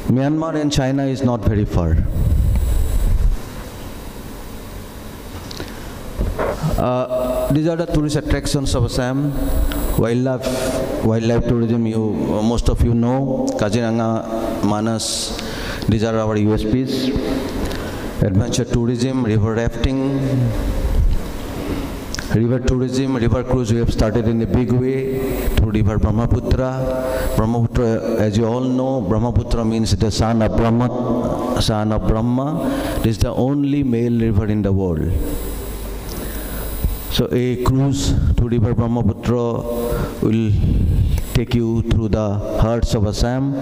Myanmar and China is not very far. These are the tourist attractions of Assam. Wildlife tourism, most of you know. Kaziranga, Manas, these are our USPs. Adventure tourism, river rafting, river tourism, river cruise we have started in a big way through river Brahmaputra. Brahmaputra, as you all know, Brahmaputra means the son of Brahma, son of Brahma. This is the only male river in the world. So a cruise to river Brahmaputra will take you through the hearts of Assam,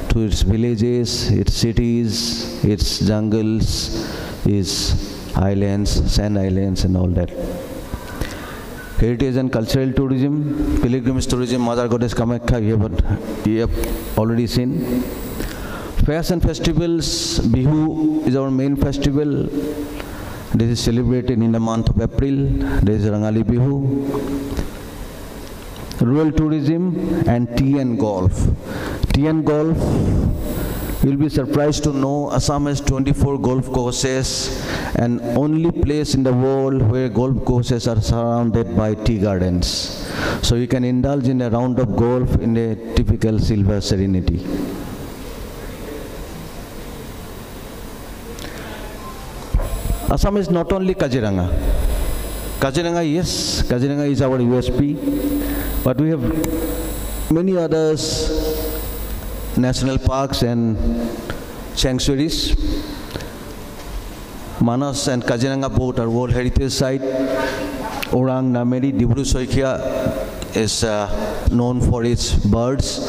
to its villages, its cities, its jungles, its islands, sand islands and all that. Heritage and cultural tourism, pilgrimage tourism, Mother Goddess Kamakya, you have already seen. Fairs and festivals, Bihu is our main festival. This is celebrated in the month of April. This is Rangali Bihu. Rural tourism and tea and golf. Tea and golf, you'll be surprised to know Assam has 24 golf courses and only place in the world where golf courses are surrounded by tea gardens. So you can indulge in a round of golf in a typical silver serenity. Assam is not only Kaziranga. Kaziranga, yes, Kaziranga is our USP, but we have many others, national parks and sanctuaries. Manas and Kaziranga both are World Heritage Site. Orang Nameri, Dibru Soikia is known for its birds.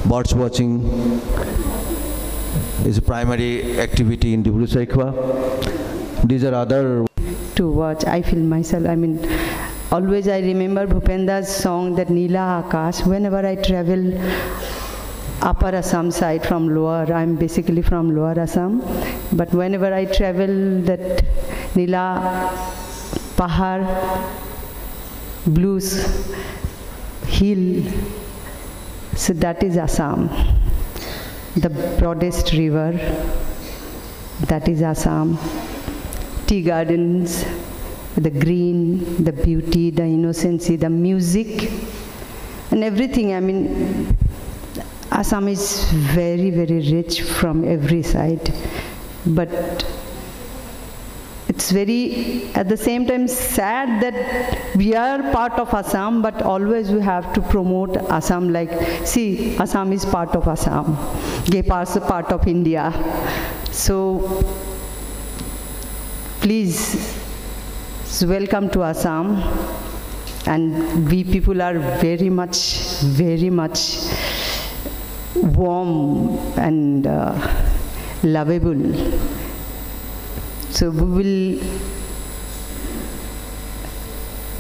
Birds watching is a primary activity in Dibru Soikia. These are other to watch. I feel myself, always I remember Bhupenda's song, that Neela Akash. Whenever I travel upper Assam side from lower, I'm basically from lower Assam, but whenever I travel that Neela Pahar, blues, hill, so that is Assam. The broadest river, that is Assam. Tea gardens, the green, the beauty, the innocency, the music, and everything. Assam is very, very rich from every side. But it's very, at the same time, sad that we are part of Assam, but always we have to promote Assam like, see, Assam is part of Assam. Gepar is part of India. So, please, welcome to Assam, and we people are very much warm and lovable. So we will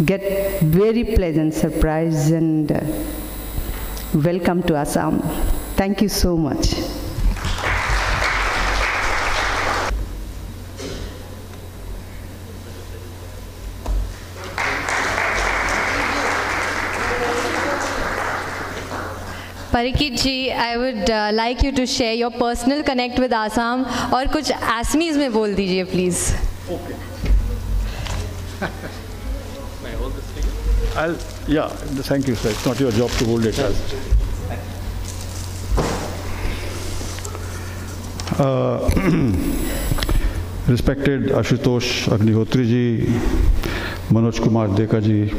get very pleasant surprise, and welcome to Assam. Thank you so much. Parikit ji, I would like you to share your personal connect with Assam और कुछ Assamese में बोल दीजिए please. Okay. May I hold this thing? Yeah, thank you, sir. It's not your job to hold it. Respected Ashutosh Agnihotri ji, Manoj Kumar Deka ji,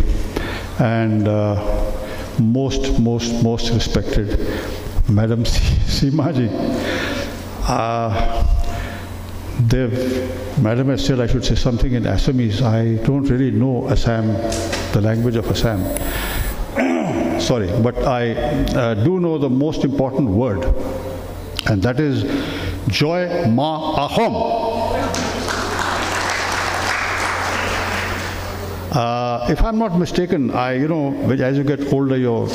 and most respected Madam Seema ji. Madam has said I should say something in Assamese. I don't really know Assam, the language of Assam. Sorry, but I do know the most important word, and that is Joy Ma Ahom. If I'm not mistaken, as you get older, your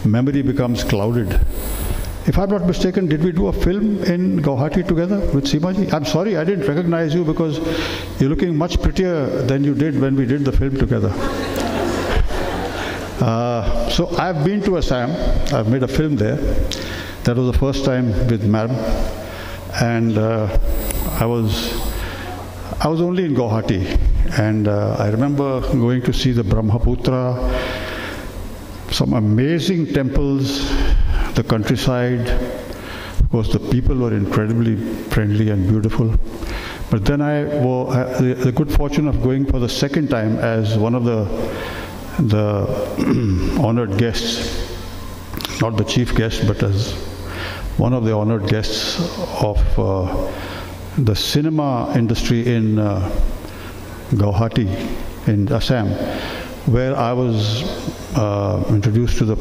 memory becomes clouded. If I'm not mistaken, did we do a film in Guwahati together with Seema ji? I'm sorry, I didn't recognize you because you're looking much prettier than you did when we did the film together. So I've been to Assam. I've made a film there. That was the first time with Madam, and I was only in Guwahati, and I remember going to see the Brahmaputra, some amazing temples, the countryside. Of course, the people were incredibly friendly and beautiful. But then I had the good fortune of going for the second time as one of the honored guests, not the chief guest, but as one of the honored guests of the cinema industry in Guwahati, in Assam, where I was introduced to the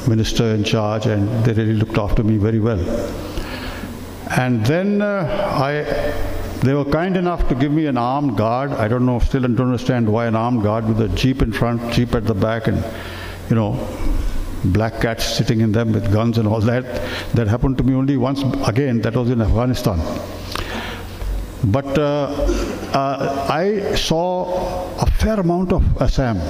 minister in charge, and they really looked after me very well. And then they were kind enough to give me an armed guard. I don't know, still don't understand why an armed guard with a jeep in front, jeep at the back, and, you know, black cats sitting in them with guns and all that. That happened to me only once again, that was in Afghanistan. But I saw a fair amount of Assam.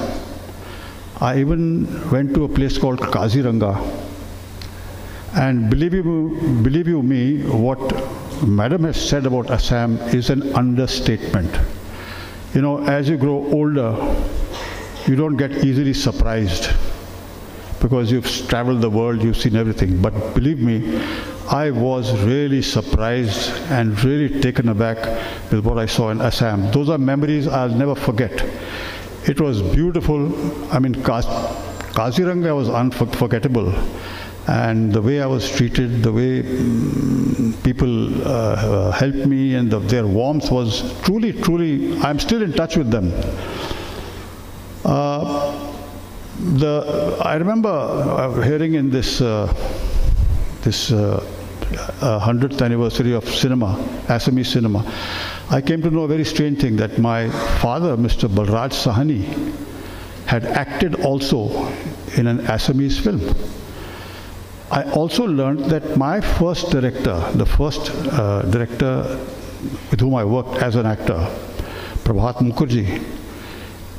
I even went to a place called Kaziranga. And believe you me, what Madam has said about Assam is an understatement. You know, as you grow older, you don't get easily surprised because you've traveled the world, you've seen everything. But believe me, I was really surprised and really taken aback with what I saw in Assam. Those are memories I'll never forget. It was beautiful. I mean, Kaziranga was unforgettable. And the way I was treated, the way people helped me, and their warmth was truly, truly, I'm still in touch with them. I remember hearing in this 100th anniversary of cinema, Assamese cinema, I came to know a very strange thing, that my father, Mr. Balraj Sahani, had acted also in an Assamese film. I also learned that my first director, the first director with whom I worked as an actor, Prabhat Mukherjee,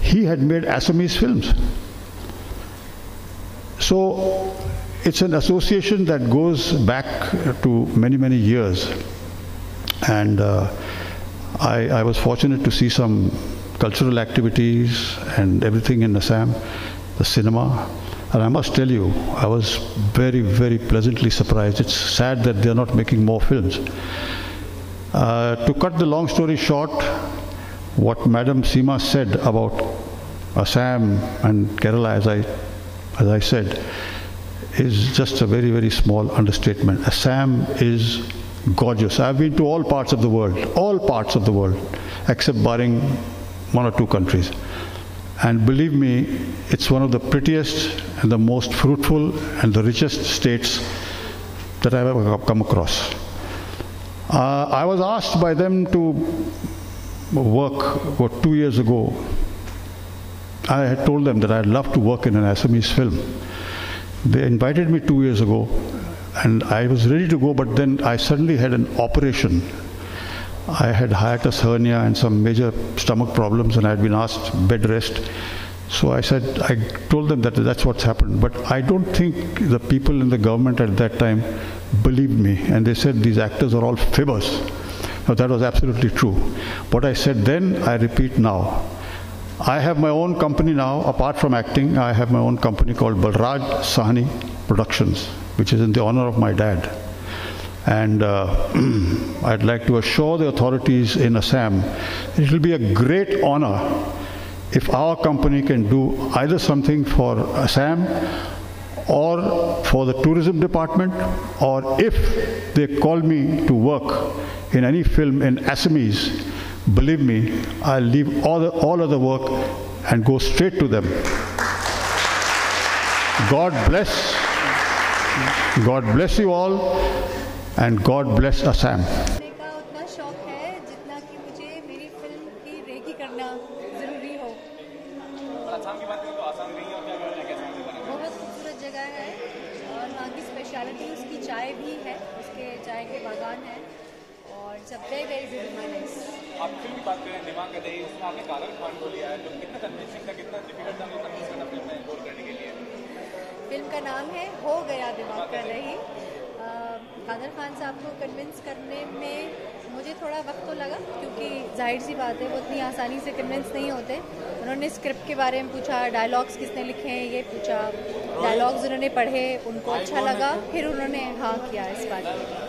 he had made Assamese films. So it's an association that goes back to many, many years. And I was fortunate to see some cultural activities and everything in Assam, the cinema. And I must tell you, I was very, very pleasantly surprised. It's sad that they're not making more films. To cut the long story short, what Madam Seema said about Assam and Kerala, as I said, is just a very, very small understatement. Assam is gorgeous. I've been to all parts of the world, except barring one or two countries. And believe me, it's one of the prettiest and the most fruitful and the richest states that I've ever come across. I was asked by them to work about 2 years ago. I had told them that I'd love to work in an Assamese film. They invited me 2 years ago, and I was ready to go, but then I suddenly had an operation. I had hiatus hernia and some major stomach problems, and I had been asked bed rest. So I told them that that's what's happened. But I don't think the people in the government at that time believed me, and they said these actors are all fibbers. Now that was absolutely true. What I said then, I repeat now. I have my own company now, apart from acting. I have my own company called Balraj Sahani Productions, which is in the honor of my dad. And I'd like to assure the authorities in Assam, it will be a great honor if our company can do either something for Assam or for the tourism department, or if they call me to work in any film in Assamese, believe me, I'll leave all other work and go straight to them. God bless you all, and God bless Assam. उतना शौक है जितना कि मुझे मेरी film की recce करना ज़रूरी हो। असम की बात करें तो असम गई और क्या कैसे बहुत खूबसूरत जगह है और वहाँ की स्पेशलिटी उसकी चाय भी है, उसके चाय के बागान हैं और सब वेरी वेरी ब्यूटीफुल नाइस। आप फिल्म की बात करें दिमाग का दही, उसमें आपने कादर खान को लिया है, तो कितना कन्विंसिंग था, कितना डिफिकल्ट था उनको कन्विंस करना फिल्म में रोल करने के लिए? फिल्म का नाम है हो गया दिमाग का दही। कादर खान साहब को कन्विंस करने में मुझे थोड़ा वक्त तो लगा, क्योंकि जाहिर सी बात है वो इतनी आसानी से कन्विंस नहीं होते। उन्होंने स्क्रिप्ट के बारे में पूछा, डायलॉग्स किसने लिखे हैं ये पूछा, डायलॉग्स उन्होंने पढ़े, उनको अच्छा लगा, फिर उन्होंने हाँ किया इस बात में।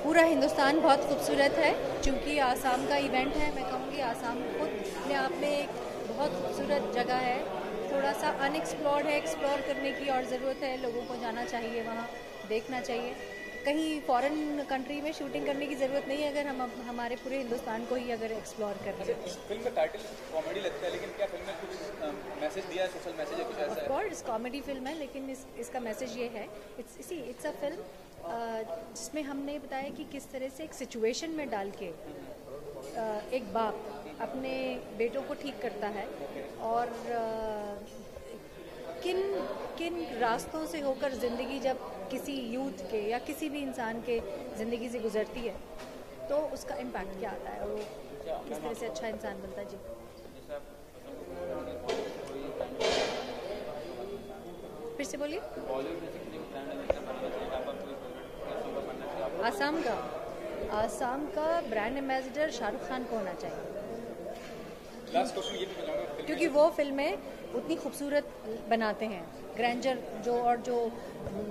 पूरा हिंदुस्तान बहुत खूबसूरत है, क्योंकि आसाम का इवेंट है। मैं कहूँगी आसाम खुद अपने आप में एक बहुत खूबसूरत जगह है, थोड़ा सा अनएक्सप्लोर्ड है, एक्सप्लोर करने की और ज़रूरत है। लोगों को जाना चाहिए, वहाँ देखना चाहिए। कहीं फॉरेन कंट्री में शूटिंग करने की ज़रूरत नहीं है अगर हम हमारे पूरे हिंदुस्तान को ही अगर एक्सप्लोर कर रहे हैं। इस फिल्म का टाइटल कॉमेडी लगता है, लेकिन क्या फिल्म में कुछ मैसेज दिया है, सोशल मैसेज है कुछ ऐसा है? ऑफ कोर्स कॉमेडी फिल्म है, लेकिन इसका मैसेज ये है, इट्स अ फिल्म जिसमें हमने बताया कि किस तरह से एक सिचुएशन में डाल के एक बाप अपने बेटों को ठीक करता है और किन रास्तों से होकर ज़िंदगी जब किसी यूथ के या किसी भी इंसान के ज़िंदगी से गुजरती है तो उसका इम्पैक्ट क्या आता है, वो किस तरह से अच्छा इंसान बनता है। जी फिर से बोलिए। आसाम का ब्रांड एम्बेसडर शाहरुख खान को होना चाहिए। लास्ट क्वेश्चन ये भी बताऊंगा, क्योंकि वो फिल्में उतनी खूबसूरत बनाते हैं, ग्रैंडर जो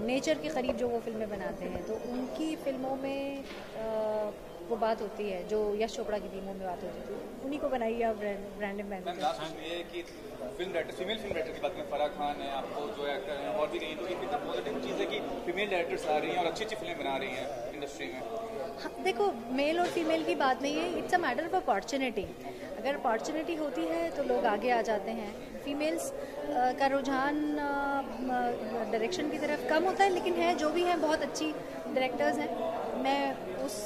नेचर के करीब जो वो फिल्में बनाते हैं, तो उनकी फिल्मों में वो बात होती है जो यश चोपड़ा की फिल्मों में बात होती थी, उन्हीं को बनाइए आप ब्रांड एम्बेसडर। लास्ट क्वेश्चन ये है कि film director, female film director की बात करें, फराह खान है, आपको जो एक्टर हैं और भी कहीं, तो एक पॉजिटिव चीज़ है कि फीमेल डायरेक्टर्स आ रही हैं और अच्छी अच्छी फिल्में बना रही हैं इंडस्ट्री में। हाँ, देखो मेल और फीमेल की बात नहीं है, it's a matter of opportunity. अगर अपॉर्चुनिटी होती है तो लोग आगे आ जाते हैं। फीमेल्स का रुझान डायरेक्शन की तरफ कम होता है, लेकिन है जो भी हैं बहुत अच्छी डायरेक्टर्स हैं। मैं उस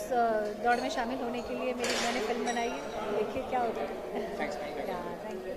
दौड़ में शामिल होने के लिए मैंने फिल्म बनाई है, देखिए क्या होता है। Thank you.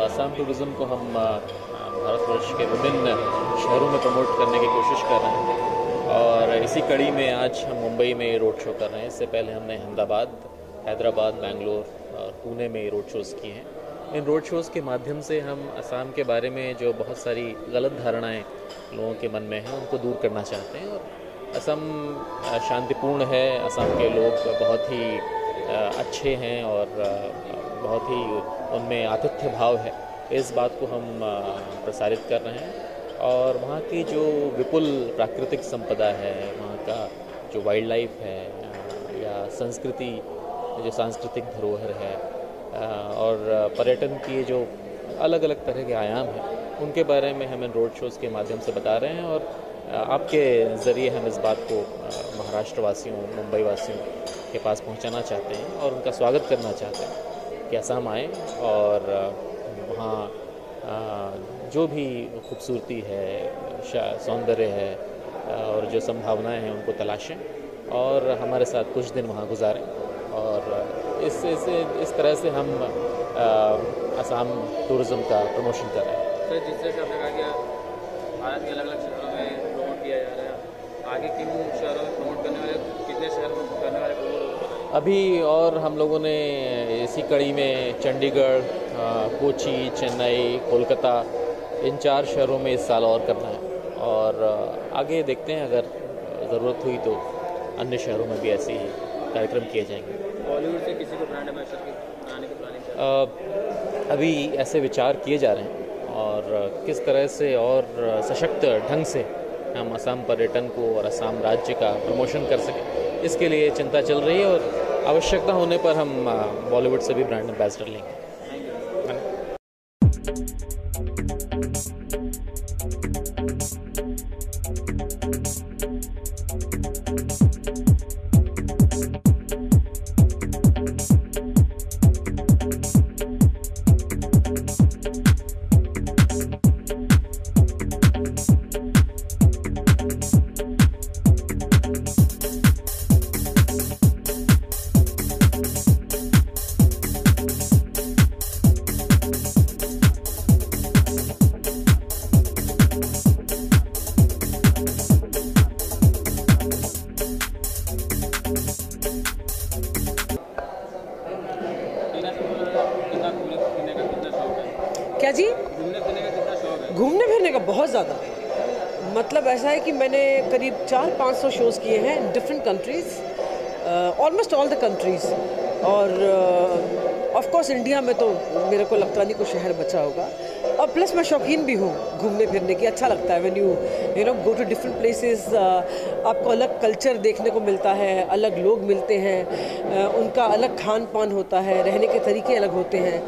असम टूरिज़्म को हम भारतवर्ष के विभिन्न शहरों में प्रमोट करने की कोशिश कर रहे हैं और इसी कड़ी में आज हम मुंबई में रोड शो कर रहे हैं। इससे पहले हमने अहमदाबाद, हैदराबाद, बेंगलोर और पुणे में रोड शोज़ किए हैं। इन रोड शोज़ के माध्यम से हम असम के बारे में जो बहुत सारी गलत धारणाएं लोगों के मन में हैं उनको दूर करना चाहते हैं। और असम शांतिपूर्ण है, असम के लोग बहुत ही अच्छे हैं और बहुत ही उनमें आतिथ्य भाव है, इस बात को हम प्रसारित कर रहे हैं। और वहाँ की जो विपुल प्राकृतिक संपदा है, वहाँ का जो वाइल्ड लाइफ है या संस्कृति, जो सांस्कृतिक धरोहर है और पर्यटन की जो अलग अलग तरह के आयाम हैं, उनके बारे में हम इन रोड शोज़ के माध्यम से बता रहे हैं। और आपके ज़रिए हम इस बात को महाराष्ट्र वासियों, मुंबई वासियों के पास पहुंचाना चाहते हैं और उनका स्वागत करना चाहते हैं कि असम आएँ और वहाँ जो भी खूबसूरती है, सौंदर्य है और जो संभावनाएं हैं उनको तलाशें और हमारे साथ कुछ दिन वहाँ गुजारें और इस तरह से हम असम टूरिज़्म का प्रमोशन कर रहे हैं। सर, जिस तरह से आपने कहा कि भारत के अलग अलग शहरों में प्रमोट किया जा रहा है, आगे किन शहरों में प्रमोट करने वाले, कितने शहर में करने वाले प्रमोट? अभी और हम लोगों ने इसी कड़ी में चंडीगढ़, कोची, चेन्नई, कोलकाता, इन 4 शहरों में इस साल और करना है और आगे देखते हैं, अगर ज़रूरत हुई तो अन्य शहरों में भी ऐसे ही कार्यक्रम किए जाएंगे। बॉलीवुड से किसी को ब्रांड एम्बेसडर बनाने की प्लानिंग? अभी ऐसे विचार किए जा रहे हैं और किस तरह से और सशक्त ढंग से हम असम पर्यटन को और असम राज्य का प्रमोशन कर सकें, इसके लिए चिंता चल रही है और आवश्यकता होने पर हम बॉलीवुड से भी ब्रांड एम्बेसडर लेंगे। क्या जी? घूमने फिरने का कितना शौक है? घूमने फिरने का बहुत ज़्यादा, मतलब ऐसा है कि मैंने करीब 400-500 शोज़ किए हैं different countries, almost all the countries और ऑफ कोर्स इंडिया में तो मेरे को लगता नहीं कोई शहर बचा होगा और प्लस मैं शौकीन भी हूँ घूमने फिरने की। अच्छा लगता है when you know go to different places, आपको अलग कल्चर देखने को मिलता है, अलग लोग मिलते हैं, उनका अलग खान पान होता है, रहने के तरीके अलग होते हैं,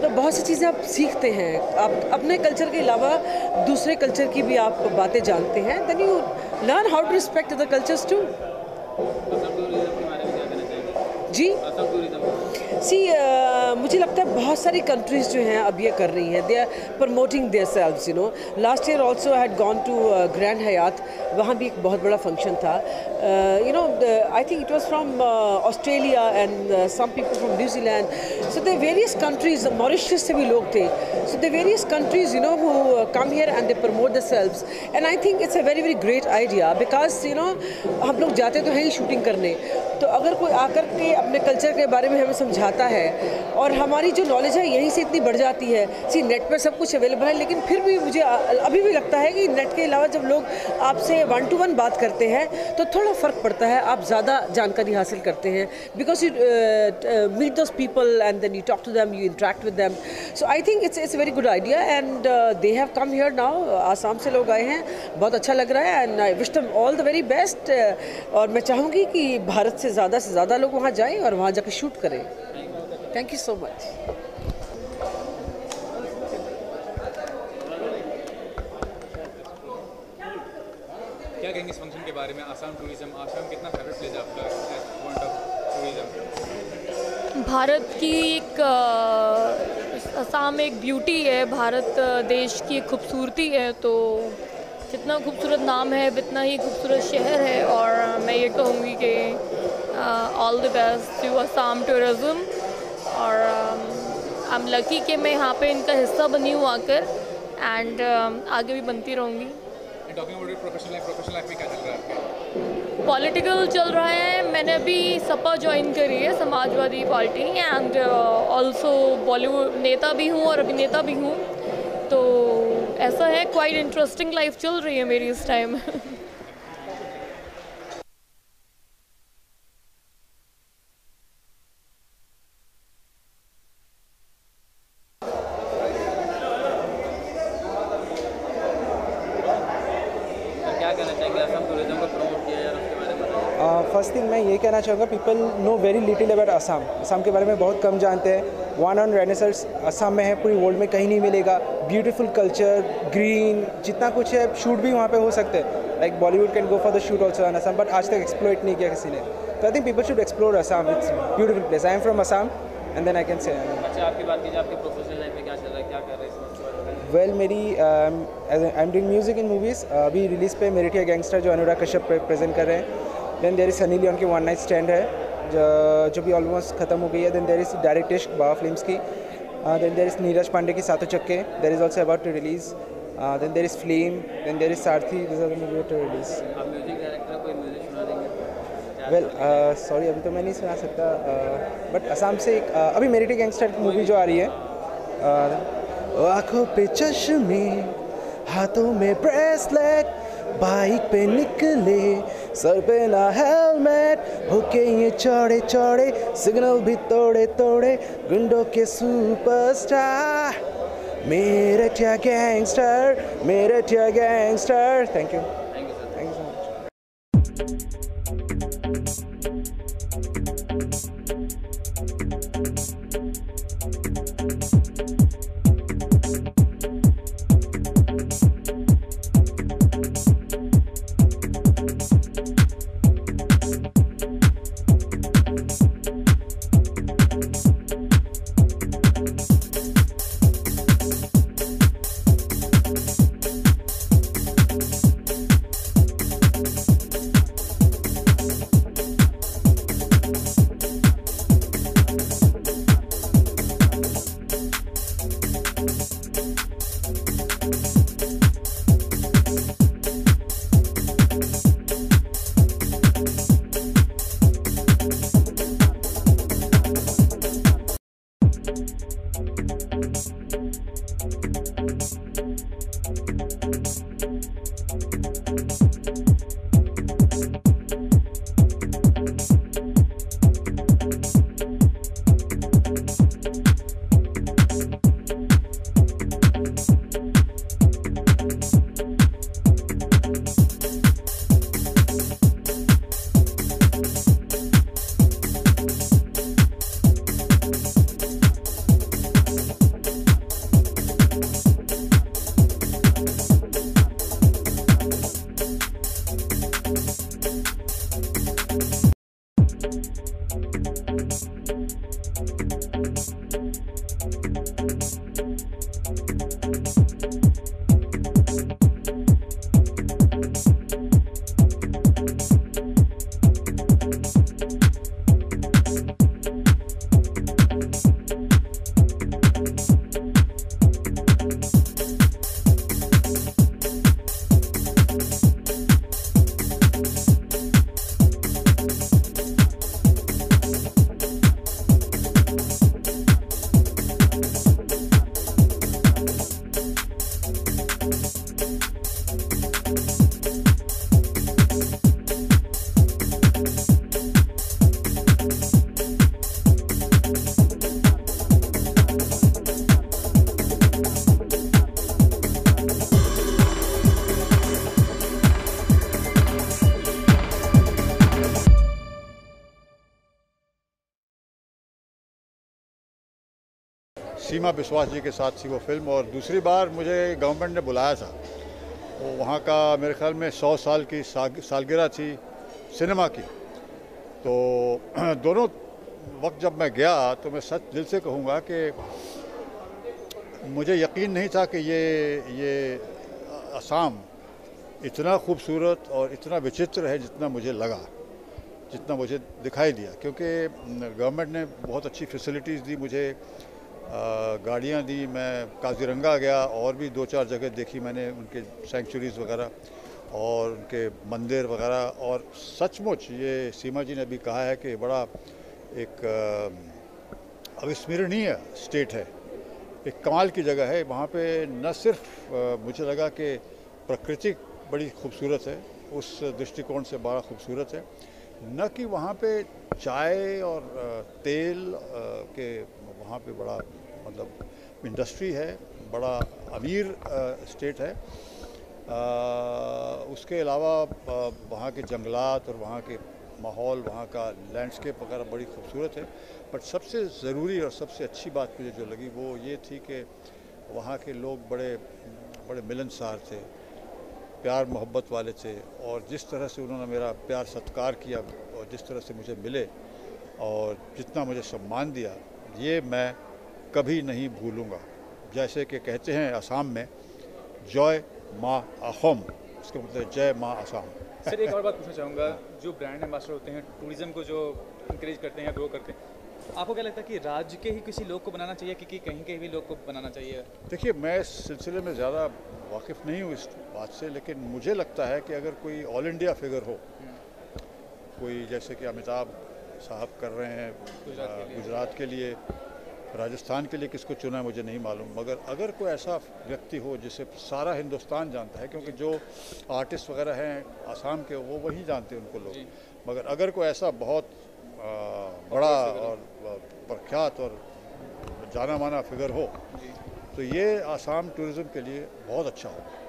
तो बहुत सी चीज़ें आप सीखते हैं। आप अपने कल्चर के अलावा दूसरे कल्चर की भी आप बातें जानते हैं, then you learn how to respect other cultures too. जी सी मुझे लगता है बहुत सारी कंट्रीज़ जो हैं अब ये कर रही हैं, they are promoting their selves, you know. Last year also I had gone to grand Hyatt, वहाँ भी एक बहुत बड़ा फंक्शन था, you know I think it was from Australia and some people from New Zealand, so the various countries, Mauritius से भी लोग थे, so the various countries you know who come here and they promote the selves and I think it's a very very great idea because you know हम लोग जाते तो हैं ही shooting करने, तो अगर कोई आकर के अपने कल्चर के बारे में हमें समझाता है और हमारी जो नॉलेज है यहीं से इतनी बढ़ जाती है। सी नेट पर सब कुछ अवेलेबल है, लेकिन फिर भी मुझे अभी भी लगता है कि नेट के अलावा जब लोग आपसे 1-to-1 बात करते हैं तो थोड़ा फ़र्क पड़ता है, आप ज़्यादा जानकारी हासिल करते हैं because you meet those people and then you talk to them, you interact with them, so I think it's a very good idea and they have come here now. Assam से लोग आए हैं, बहुत अच्छा लग रहा है and I wish them all the very best और मैं चाहूँगी कि भारत से ज़्यादा लोग वहाँ जाएं और वहाँ जाकर शूट करें। Thank you so much. क्या कहेंगे इस फंक्शन के बारे में? आसाम टूरिज्म, आसाम कितना फेवरेट प्लेस है आपका पॉइंट ऑफ टूरिज्म? भारत की एक आसाम एक ब्यूटी है, भारत देश की एक खूबसूरती है, तो जितना खूबसूरत नाम है उतना ही खूबसूरत शहर है और मैं ये कहूँगी कि all the best to Assam tourism और आई एम लकी कि मैं यहाँ पे इनका हिस्सा बनी हूँ आकर एंड आगे भी बनती रहूँगी। प्रोफेशनल लाइफ में क्या चल रहा है आपके? पॉलिटिकल चल रहा है, मैंने अभी सपा ज्वाइन करी है, Samajwadi party, and also Bollywood नेता भी हूँ और अभिनेता भी हूँ, तो ऐसा है, क्वाइट इंटरेस्टिंग लाइफ चल रही है मेरी इस टाइम। फर्स्ट थिंग मैं ये कहना चाहूँगा, people know very little about Assam. Assam के बारे में बहुत कम जानते हैं। वन ऑन रेनेसर्स असम में है, पूरी वर्ल्ड में कहीं नहीं मिलेगा। ब्यूटीफुल कल्चर, ग्रीन, जितना कुछ है, शूट भी वहाँ पे हो सकते हैं। Like Bollywood can go for the shoot also in Assam, but आज तक एक्सप्लोइट नहीं किया किसी ने। तो I think people should explore Assam, it's beautiful place. I am from Assam and then I can say. अच्छा, आपकी बात कीजिए, आपके प्रोफेशनल लाइफ में क्या चल रहा है, क्या कर रहे हैं? वेल मेरी I am doing music in movies. अभी रिलीज़ पे मेरिटिया गैंगस्टर जो अनुराग कश्यप प्रेजेंट कर रहे हैं। Then there is Sunny Leone की वन नाइट स्टैंड है जो भी ऑलमोस्ट ख़त्म हो गई है। Then there is direct Ishq Baba films की। Then there is Neeraj Pandey की सातों चक्के, there is also about to release. Then there is flame, then there is Sarathi, this are the movie to release. आप म्यूजिक डायरेक्टर कोई म्यूजिक सुना देंगे? वेल सॉरी अभी तो मैं नहीं सुना सकता, बट असम से एक अभी मेरिटिया गैंगस्टर की मूवी जो आ रही है। आँखों पे चश्मे, हाथों में ब्रेसलेट, बाइक पे निकले, सर पे ना हेलमेट, होके ये चौड़े चौड़े, सिग्नल भी तोड़े तोड़े, गुंडों के सुपरस्टार, मेरिटिया गैंगस्टर, मेरिटिया gangster. Thank you, thank you so much. Seema Biswas ji के साथ थी वो फिल्म, और दूसरी बार मुझे गवर्नमेंट ने बुलाया था। वो वहाँ का मेरे ख्याल में 100 साल की सालगिरह थी सिनेमा की। तो दोनों वक्त जब मैं गया तो मैं सच दिल से कहूँगा कि मुझे यकीन नहीं था कि ये असम इतना खूबसूरत और इतना विचित्र है जितना मुझे लगा, जितना मुझे दिखाई दिया। क्योंकि गवर्नमेंट ने बहुत अच्छी फैसिलिटीज़ दी मुझे, गाड़ियाँ दी, मैं काजीरंगा गया और भी 2-4 जगह देखी मैंने, उनके सेंचुरीज़ वगैरह और उनके मंदिर वगैरह। और सचमुच ये सीमा जी ने भी कहा है कि बड़ा एक अविस्मरणीय स्टेट है, एक कमाल की जगह है। वहाँ पे न सिर्फ मुझे लगा कि प्रकृति बड़ी खूबसूरत है, उस दृष्टिकोण से बड़ा खूबसूरत है, न कि वहाँ पे चाय और तेल के वहाँ पे बड़ा मतलब इंडस्ट्री है, बड़ा अमीर स्टेट है। उसके अलावा वहाँ के जंगलात और वहाँ के माहौल, वहाँ का लैंडस्केप वगैरह बड़ी खूबसूरत है। बट सबसे ज़रूरी और सबसे अच्छी बात मुझे जो लगी वो ये थी कि वहाँ के लोग बड़े मिलनसार थे, प्यार मोहब्बत वाले थे, और जिस तरह से उन्होंने मेरा प्यार सत्कार किया और जिस तरह से मुझे मिले और जितना मुझे सम्मान दिया, ये मैं कभी नहीं भूलूँगा। जैसे कि कहते हैं असम में जय माँ असम, इसका मतलब जय माँ असम। सर एक और बात पूछना चाहूँगा, जो ब्रांड एम्बेसडर होते हैं टूरिज्म को जो इंकरेज करते हैं या ग्रो करते हैं, आपको क्या लगता है कि राज्य के ही किसी लोग को बनाना चाहिए कि कहीं के भी लोग को बनाना चाहिए? देखिए, मैं इस सिलसिले में ज़्यादा वाकिफ़ नहीं हूँ इस बात से, लेकिन मुझे लगता है कि अगर कोई ऑल इंडिया फिगर हो, कोई जैसे कि अमिताभ साहब कर रहे हैं गुजरात के लिए, राजस्थान के लिए किसको चुना है मुझे नहीं मालूम, मगर अगर कोई ऐसा व्यक्ति हो जिसे सारा हिंदुस्तान जानता है, क्योंकि जो आर्टिस्ट वगैरह हैं आसाम के वो वही जानते हैं उनको लोग, मगर अगर कोई ऐसा बहुत बड़ा और प्रख्यात और जाना माना फिगर हो तो ये आसाम टूरिज़्म के लिए बहुत अच्छा होगा।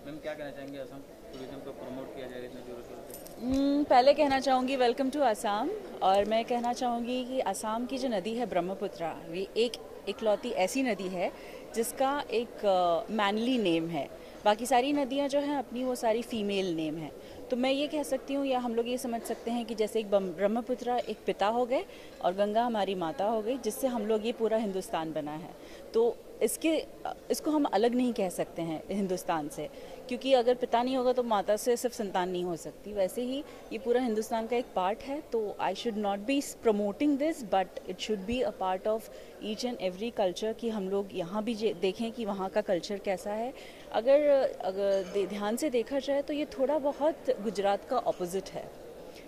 मैम क्या कहना चाहेंगे असम टूरिज्म को प्रमोट किया जाए इतने जोरों शोरों से? पहले कहना चाहूँगी वेलकम टू असम, और मैं कहना चाहूँगी कि असम की जो नदी है ब्रह्मपुत्रा, ये एक इकलौती ऐसी नदी है जिसका एक मैनली नेम है। बाकी सारी नदियाँ जो हैं अपनी वो सारी फीमेल नेम है। तो मैं ये कह सकती हूँ या हम लोग ये समझ सकते हैं कि जैसे एक ब्रह्मपुत्रा एक पिता हो गए और गंगा हमारी माता हो गई, जिससे हम लोग ये पूरा हिंदुस्तान बना है। तो इसको हम अलग नहीं कह सकते हैं हिंदुस्तान से, क्योंकि अगर पिता नहीं होगा तो माता से सिर्फ संतान नहीं हो सकती। वैसे ही ये पूरा हिंदुस्तान का एक पार्ट है। तो I should not be promoting this, but it should be a part of each and every culture, कि हम लोग यहाँ भी देखें कि वहाँ का कल्चर कैसा है। अगर ध्यान से देखा जाए तो ये थोड़ा बहुत गुजरात का ऑपोजिट है।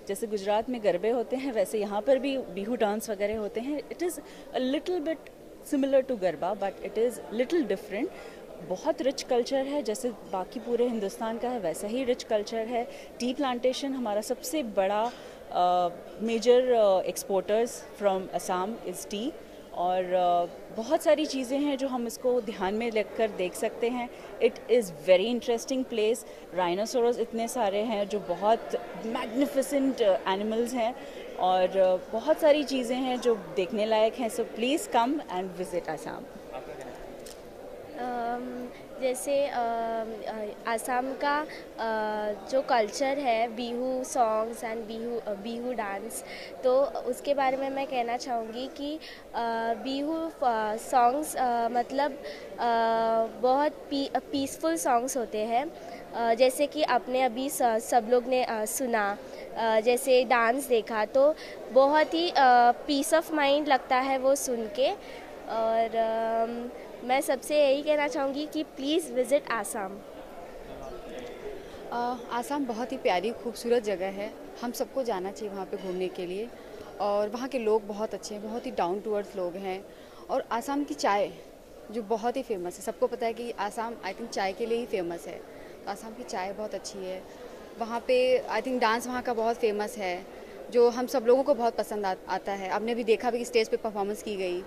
जैसे गुजरात में गरबे होते हैं, वैसे यहाँ पर भी बिहू डांस वगैरह होते हैं। It is a little bit similar to garba, but it is little different. बहुत रिच कल्चर है, जैसे बाकी पूरे हिंदुस्तान का है वैसा ही रिच कल्चर है। टी प्लांटेशन हमारा सबसे बड़ा major exporters from Assam is tea, और बहुत सारी चीज़ें हैं जो हम इसको ध्यान में लेकर देख सकते हैं। It is very interesting place. Rhinoceros इतने सारे हैं जो बहुत मैग्निफिसेंट एनिमल्स हैं, और बहुत सारी चीज़ें हैं जो देखने लायक हैं। So please come and visit Assam. जैसे असम का जो कल्चर है, Bihu songs and Bihu dance, तो उसके बारे में मैं कहना चाहूँगी कि बिहू सॉन्ग्स मतलब बहुत पीसफुल सॉन्ग्स होते हैं। जैसे कि आपने अभी सब लोग ने सुना, जैसे डांस देखा, तो बहुत ही पीस ऑफ माइंड लगता है वो सुन के। और मैं सबसे यही कहना चाहूँगी कि प्लीज़ विज़िट आसाम। आसाम बहुत ही प्यारी खूबसूरत जगह है। हम सबको जाना चाहिए वहाँ पे घूमने के लिए, और वहाँ के लोग बहुत अच्छे हैं, बहुत ही डाउन टू अर्थ लोग हैं। और आसाम की चाय जो बहुत ही फेमस है, सबको पता है कि आसाम आई थिंक चाय के लिए ही फेमस है। तो आसाम की चाय बहुत अच्छी है। वहाँ पे आई थिंक डांस वहाँ का बहुत फेमस है, जो हम सब लोगों को बहुत पसंद आता है। आपने भी देखा भी कि स्टेज पे परफॉर्मेंस की गई।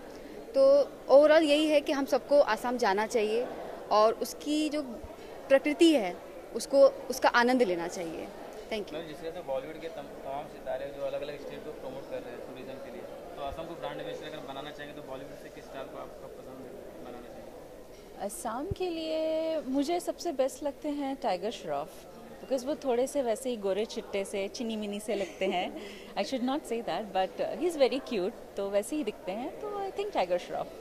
तो ओवरऑल यही है कि हम सबको आसाम जाना चाहिए, और उसकी जो प्रकृति है उसका आनंद लेना चाहिए। Thank you. जिस तरह से बॉलीवुड के तमाम सितारे जो अलग अलग स्टेट को प्रमोट कर रहे हैं टूरिज्म के लिए, तो असम को ब्रांड एम्बेसडर अगर बनाना चाहेंगे तो बॉलीवुड से किस स्टार को आपका पसंद है बनाना चाहिए? असम के लिए मुझे सबसे बेस्ट लगते हैं टाइगर श्रॉफ। तो बिकॉज वो थोड़े से वैसे ही गोरे चिट्टे से चिनी मिनी से लगते हैं. I should not say that but he is very cute, तो वैसे ही दिखते हैं. तो आई थिंक टाइगर श्रॉफ.